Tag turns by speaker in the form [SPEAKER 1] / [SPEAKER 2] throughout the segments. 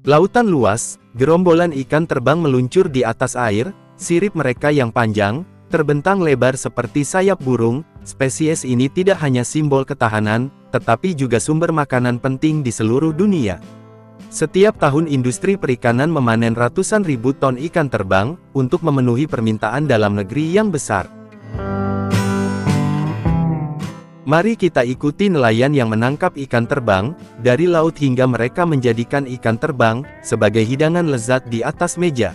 [SPEAKER 1] Lautan luas, gerombolan ikan terbang meluncur di atas air, sirip mereka yang panjang, terbentang lebar seperti sayap burung. Spesies ini tidak hanya simbol ketahanan, tetapi juga sumber makanan penting di seluruh dunia. Setiap tahun industri perikanan memanen ratusan ribu ton ikan terbang, untuk memenuhi permintaan dalam negeri yang besar. Mari kita ikuti nelayan yang menangkap ikan terbang, dari laut hingga mereka menjadikan ikan terbang, sebagai hidangan lezat di atas meja.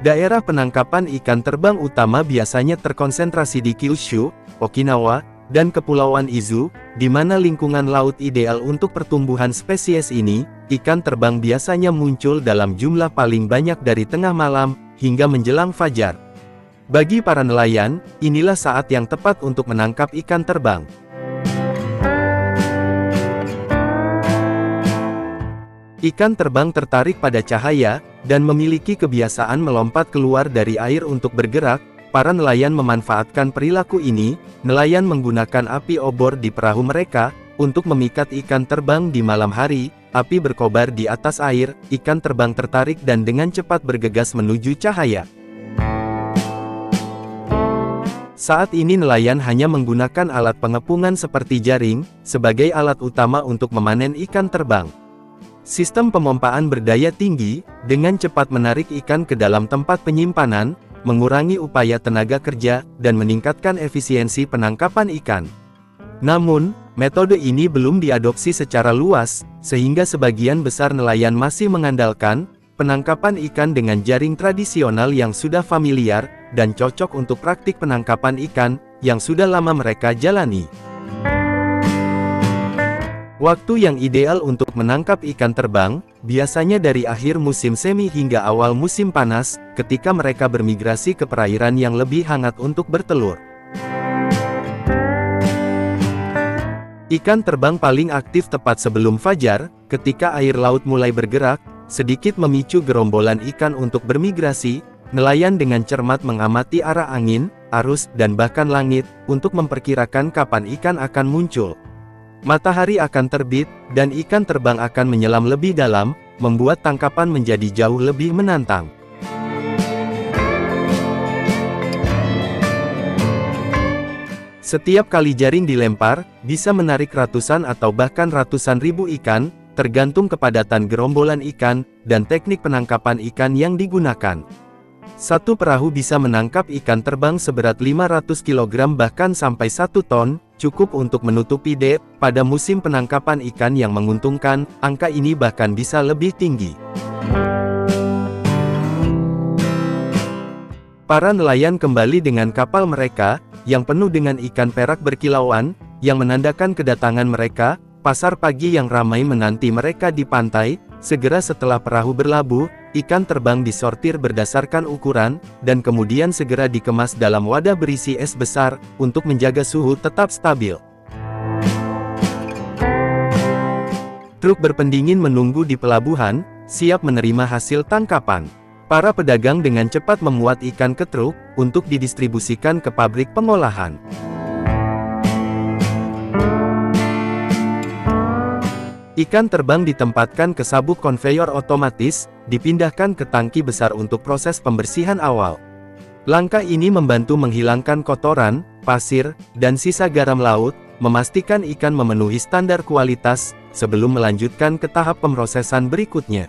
[SPEAKER 1] Daerah penangkapan ikan terbang utama biasanya terkonsentrasi di Kyushu, Okinawa, dan Kepulauan Izu, di mana lingkungan laut ideal untuk pertumbuhan spesies ini. Ikan terbang biasanya muncul dalam jumlah paling banyak dari tengah malam, hingga menjelang fajar. Bagi para nelayan, inilah saat yang tepat untuk menangkap ikan terbang. Ikan terbang tertarik pada cahaya, dan memiliki kebiasaan melompat keluar dari air untuk bergerak. Para nelayan memanfaatkan perilaku ini. Nelayan menggunakan api obor di perahu mereka, untuk memikat ikan terbang di malam hari. Api berkobar di atas air, ikan terbang tertarik dan dengan cepat bergegas menuju cahaya. Saat ini nelayan hanya menggunakan alat pengepungan seperti jaring, sebagai alat utama untuk memanen ikan terbang. Sistem pemompaan berdaya tinggi, dengan cepat menarik ikan ke dalam tempat penyimpanan, mengurangi upaya tenaga kerja, dan meningkatkan efisiensi penangkapan ikan. Namun, metode ini belum diadopsi secara luas, sehingga sebagian besar nelayan masih mengandalkan penangkapan ikan dengan jaring tradisional yang sudah familiar, dan cocok untuk praktik penangkapan ikan, yang sudah lama mereka jalani. Waktu yang ideal untuk menangkap ikan terbang, biasanya dari akhir musim semi hingga awal musim panas, ketika mereka bermigrasi ke perairan yang lebih hangat untuk bertelur. Ikan terbang paling aktif tepat sebelum fajar, ketika air laut mulai bergerak, sedikit memicu gerombolan ikan untuk bermigrasi. Nelayan dengan cermat mengamati arah angin, arus, dan bahkan langit, untuk memperkirakan kapan ikan akan muncul. Matahari akan terbit, dan ikan terbang akan menyelam lebih dalam, membuat tangkapan menjadi jauh lebih menantang. Setiap kali jaring dilempar, bisa menarik ratusan atau bahkan ratusan ribu ikan, tergantung kepadatan gerombolan ikan, dan teknik penangkapan ikan yang digunakan. Satu perahu bisa menangkap ikan terbang seberat 500 kg bahkan sampai 1 ton, cukup untuk menutupi dek. Pada musim penangkapan ikan yang menguntungkan, angka ini bahkan bisa lebih tinggi. Para nelayan kembali dengan kapal mereka, yang penuh dengan ikan perak berkilauan, yang menandakan kedatangan mereka. Pasar pagi yang ramai menanti mereka di pantai. Segera setelah perahu berlabuh, ikan terbang disortir berdasarkan ukuran, dan kemudian segera dikemas dalam wadah berisi es besar, untuk menjaga suhu tetap stabil. Truk berpendingin menunggu di pelabuhan, siap menerima hasil tangkapan. Para pedagang dengan cepat memuat ikan ke truk, untuk didistribusikan ke pabrik pengolahan. Ikan terbang ditempatkan ke sabuk konveyor otomatis, dipindahkan ke tangki besar untuk proses pembersihan awal. Langkah ini membantu menghilangkan kotoran, pasir, dan sisa garam laut, memastikan ikan memenuhi standar kualitas, sebelum melanjutkan ke tahap pemrosesan berikutnya.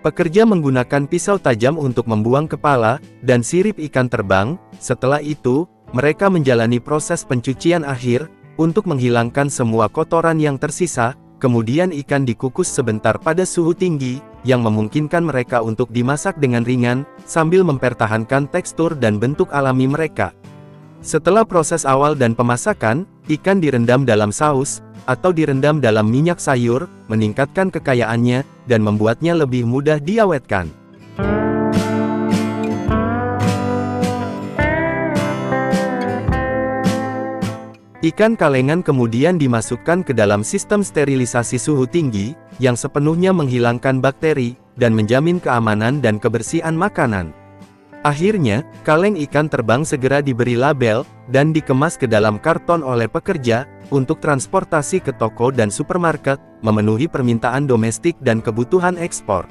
[SPEAKER 1] Pekerja menggunakan pisau tajam untuk membuang kepala dan sirip ikan terbang. Setelah itu, mereka menjalani proses pencucian akhir untuk menghilangkan semua kotoran yang tersisa. Kemudian ikan dikukus sebentar pada suhu tinggi, yang memungkinkan mereka untuk dimasak dengan ringan, sambil mempertahankan tekstur dan bentuk alami mereka. Setelah proses awal dan pemasakan, ikan direndam dalam saus, atau direndam dalam minyak sayur, meningkatkan kekayaannya, dan membuatnya lebih mudah diawetkan. Ikan kalengan kemudian dimasukkan ke dalam sistem sterilisasi suhu tinggi, yang sepenuhnya menghilangkan bakteri, dan menjamin keamanan dan kebersihan makanan. Akhirnya, kaleng ikan terbang segera diberi label, dan dikemas ke dalam karton oleh pekerja, untuk transportasi ke toko dan supermarket, memenuhi permintaan domestik dan kebutuhan ekspor.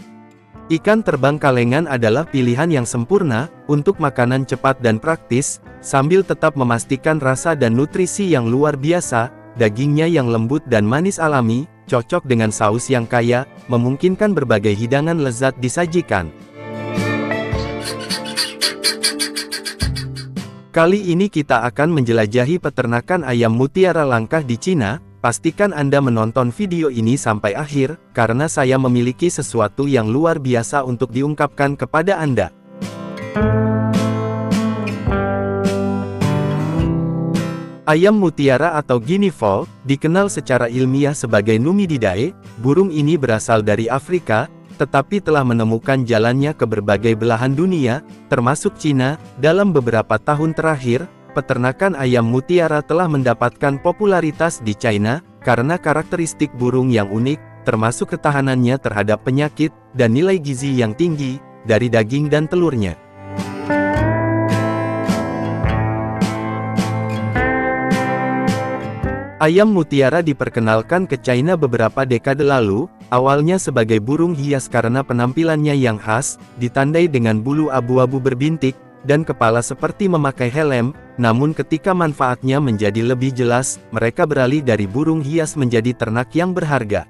[SPEAKER 1] Ikan terbang kalengan adalah pilihan yang sempurna, untuk makanan cepat dan praktis, sambil tetap memastikan rasa dan nutrisi yang luar biasa, dagingnya yang lembut dan manis alami, cocok dengan saus yang kaya, memungkinkan berbagai hidangan lezat disajikan. Kali ini kita akan menjelajahi peternakan ayam mutiara langka di Cina. Pastikan Anda menonton video ini sampai akhir, karena saya memiliki sesuatu yang luar biasa untuk diungkapkan kepada Anda. Ayam mutiara atau guinea fowl, dikenal secara ilmiah sebagai Numididae, burung ini berasal dari Afrika, tetapi telah menemukan jalannya ke berbagai belahan dunia, termasuk Cina. Dalam beberapa tahun terakhir, peternakan ayam mutiara telah mendapatkan popularitas di China, karena karakteristik burung yang unik, termasuk ketahanannya terhadap penyakit, dan nilai gizi yang tinggi, dari daging dan telurnya. Ayam mutiara diperkenalkan ke China beberapa dekade lalu, awalnya sebagai burung hias karena penampilannya yang khas, ditandai dengan bulu abu-abu berbintik, dan kepala seperti memakai helm. Namun ketika manfaatnya menjadi lebih jelas, mereka beralih dari burung hias menjadi ternak yang berharga.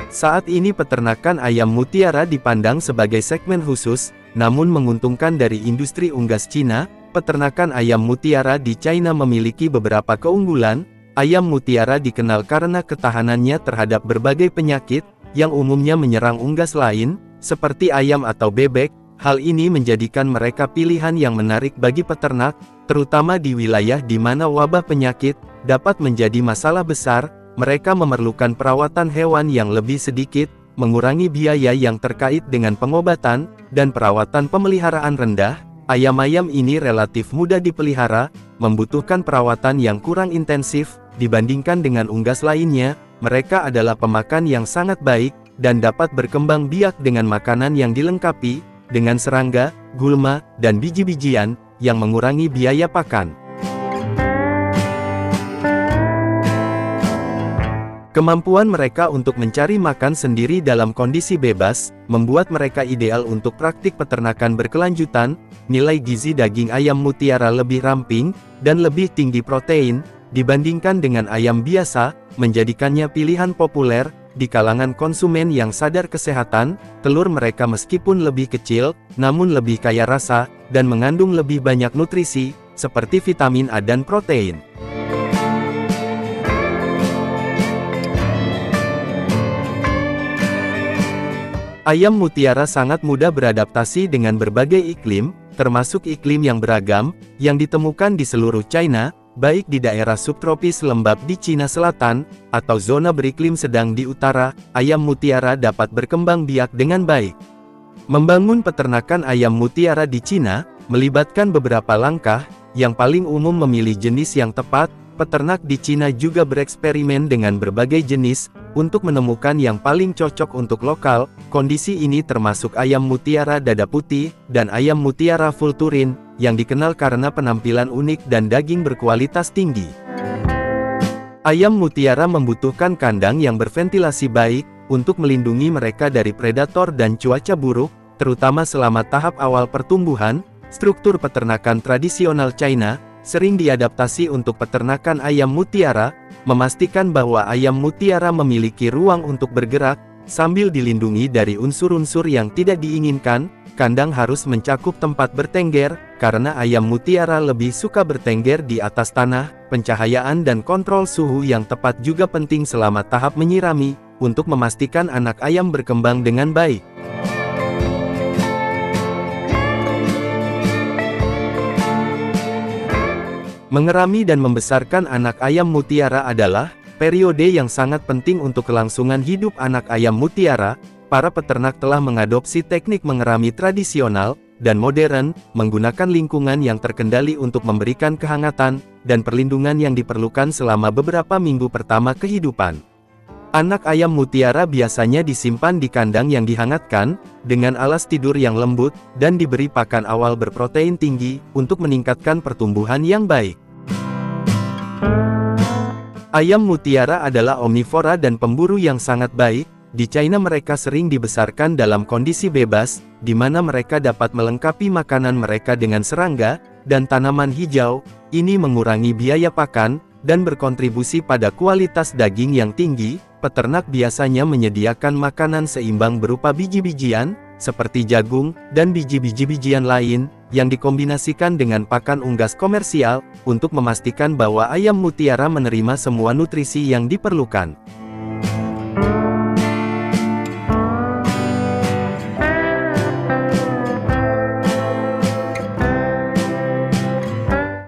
[SPEAKER 1] Saat ini peternakan ayam mutiara dipandang sebagai segmen khusus, namun menguntungkan dari industri unggas Cina. Peternakan ayam mutiara di China memiliki beberapa keunggulan. Ayam mutiara dikenal karena ketahanannya terhadap berbagai penyakit, yang umumnya menyerang unggas lain, seperti ayam atau bebek. Hal ini menjadikan mereka pilihan yang menarik bagi peternak, terutama di wilayah di mana wabah penyakit dapat menjadi masalah besar. Mereka memerlukan perawatan hewan yang lebih sedikit, mengurangi biaya yang terkait dengan pengobatan, dan perawatan pemeliharaan rendah. Ayam-ayam ini relatif mudah dipelihara, membutuhkan perawatan yang kurang intensif, dibandingkan dengan unggas lainnya. Mereka adalah pemakan yang sangat baik, dan dapat berkembang biak dengan makanan yang dilengkapi, dengan serangga, gulma, dan biji-bijian, yang mengurangi biaya pakan. Kemampuan mereka untuk mencari makan sendiri dalam kondisi bebas, membuat mereka ideal untuk praktik peternakan berkelanjutan. Nilai gizi daging ayam mutiara lebih ramping, dan lebih tinggi protein, dibandingkan dengan ayam biasa, menjadikannya pilihan populer di kalangan konsumen yang sadar kesehatan. Telur mereka meskipun lebih kecil, namun lebih kaya rasa, dan mengandung lebih banyak nutrisi, seperti vitamin A dan protein. Ayam mutiara sangat mudah beradaptasi dengan berbagai iklim, termasuk iklim yang beragam, yang ditemukan di seluruh China, baik di daerah subtropis lembab di Cina Selatan, atau zona beriklim sedang di utara. Ayam mutiara dapat berkembang biak dengan baik. Membangun peternakan ayam mutiara di Cina, melibatkan beberapa langkah. Yang paling umum memilih jenis yang tepat. Peternak di Cina juga bereksperimen dengan berbagai jenis, untuk menemukan yang paling cocok untuk lokal. Kondisi ini termasuk ayam mutiara dada putih, dan ayam mutiara full turin, yang dikenal karena penampilan unik dan daging berkualitas tinggi. Ayam mutiara membutuhkan kandang yang berventilasi baik, untuk melindungi mereka dari predator dan cuaca buruk, terutama selama tahap awal pertumbuhan. Struktur peternakan tradisional China sering diadaptasi untuk peternakan ayam mutiara, memastikan bahwa ayam mutiara memiliki ruang untuk bergerak, sambil dilindungi dari unsur-unsur yang tidak diinginkan. Kandang harus mencakup tempat bertengger, karena ayam mutiara lebih suka bertengger di atas tanah. Pencahayaan dan kontrol suhu yang tepat juga penting selama tahap menyirami, untuk memastikan anak ayam berkembang dengan baik. Mengerami dan membesarkan anak ayam mutiara adalah periode yang sangat penting untuk kelangsungan hidup anak ayam mutiara. para peternak telah mengadopsi teknik mengerami tradisional dan modern, menggunakan lingkungan yang terkendali untuk memberikan kehangatan dan perlindungan yang diperlukan selama beberapa minggu pertama kehidupan. Anak ayam mutiara biasanya disimpan di kandang yang dihangatkan, dengan alas tidur yang lembut, dan diberi pakan awal berprotein tinggi, untuk meningkatkan pertumbuhan yang baik. Ayam mutiara adalah omnivora dan pemburu yang sangat baik. Di China mereka sering dibesarkan dalam kondisi bebas, di mana mereka dapat melengkapi makanan mereka dengan serangga, dan tanaman hijau. Ini mengurangi biaya pakan, dan berkontribusi pada kualitas daging yang tinggi. Peternak biasanya menyediakan makanan seimbang berupa biji-bijian, seperti jagung, dan biji-bijian lain, yang dikombinasikan dengan pakan unggas komersial, untuk memastikan bahwa ayam mutiara menerima semua nutrisi yang diperlukan.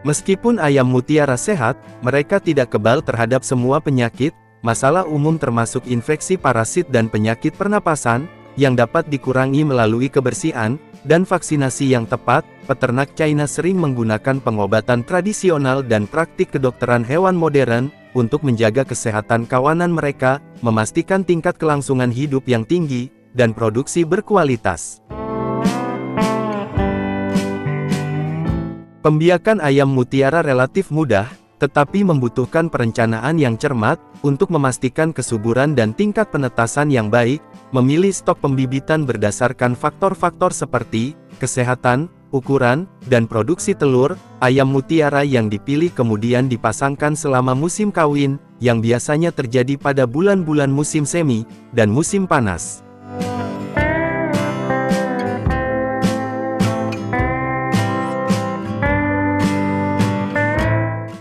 [SPEAKER 1] Meskipun ayam mutiara sehat, mereka tidak kebal terhadap semua penyakit. Masalah umum termasuk infeksi parasit dan penyakit pernapasan, yang dapat dikurangi melalui kebersihan, dan vaksinasi yang tepat. Peternak China sering menggunakan pengobatan tradisional dan praktik kedokteran hewan modern, untuk menjaga kesehatan kawanan mereka, memastikan tingkat kelangsungan hidup yang tinggi, dan produksi berkualitas. Pembiakan ayam mutiara relatif mudah, tetapi membutuhkan perencanaan yang cermat, untuk memastikan kesuburan dan tingkat penetasan yang baik. Memilih stok pembibitan berdasarkan faktor-faktor seperti kesehatan, ukuran, dan produksi telur. Ayam mutiara yang dipilih kemudian dipasangkan selama musim kawin, yang biasanya terjadi pada bulan-bulan musim semi, dan musim panas.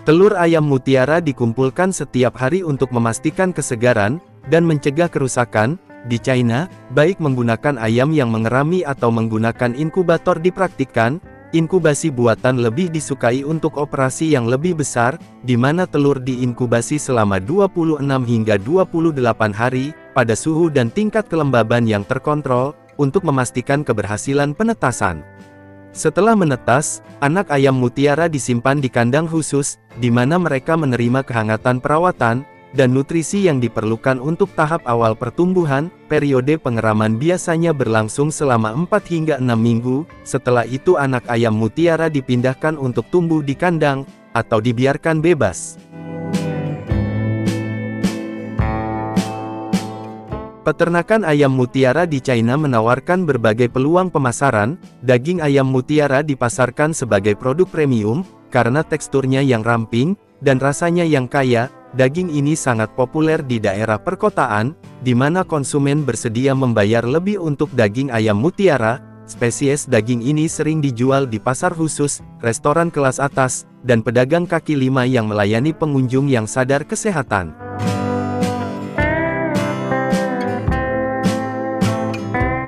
[SPEAKER 1] Telur ayam mutiara dikumpulkan setiap hari untuk memastikan kesegaran, dan mencegah kerusakan. Di China, baik menggunakan ayam yang mengerami atau menggunakan inkubator dipraktikkan. Inkubasi buatan lebih disukai untuk operasi yang lebih besar, di mana telur diinkubasi selama 26 hingga 28 hari, pada suhu dan tingkat kelembaban yang terkontrol, untuk memastikan keberhasilan penetasan. Setelah menetas, anak ayam mutiara disimpan di kandang khusus, di mana mereka menerima kehangatan perawatan, dan nutrisi yang diperlukan untuk tahap awal pertumbuhan. Periode pengeraman biasanya berlangsung selama 4 hingga 6 minggu, setelah itu anak ayam mutiara dipindahkan untuk tumbuh di kandang, atau dibiarkan bebas. Peternakan ayam mutiara di China menawarkan berbagai peluang pemasaran. Daging ayam mutiara dipasarkan sebagai produk premium, karena teksturnya yang ramping, dan rasanya yang kaya. Daging ini sangat populer di daerah perkotaan, di mana konsumen bersedia membayar lebih untuk daging ayam mutiara. Spesies daging ini sering dijual di pasar khusus, restoran kelas atas, dan pedagang kaki lima yang melayani pengunjung yang sadar kesehatan.